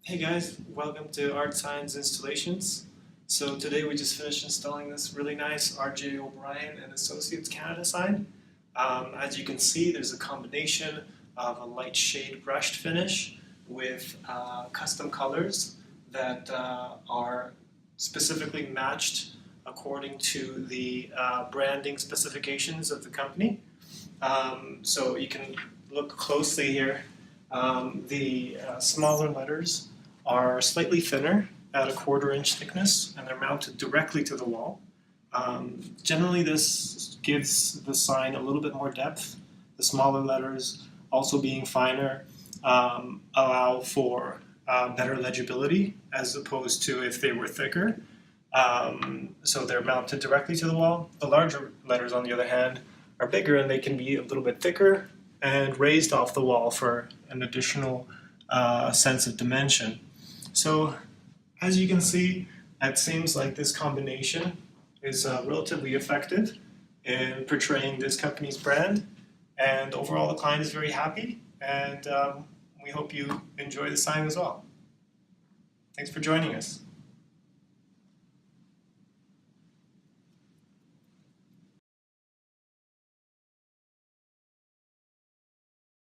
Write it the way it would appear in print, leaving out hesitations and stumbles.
Hey guys, welcome to Artsigns installations. So today we just finished installing this really nice Rio'Brien and Associates Canada sign. As you can see, there's a combination of a light shade brushed finish with custom colors that are specifically matched according to the branding specifications of the company. So you can look closely here. The smaller letters are slightly thinner at a 1/4 inch thickness, and they're mounted directly to the wall. Generally this gives the sign a little bit more depth. The smaller letters, also being finer, allow for better legibility as opposed to if they were thicker. So they're mounted directly to the wall. The larger letters, on the other hand, are bigger and they can be a little bit thicker and raised off the wall for an additional sense of dimension. So as you can see, it seems like this combination is relatively effective in portraying this company's brand, and overall the client is very happy, and we hope you enjoy the sign as well. Thanks for joining us.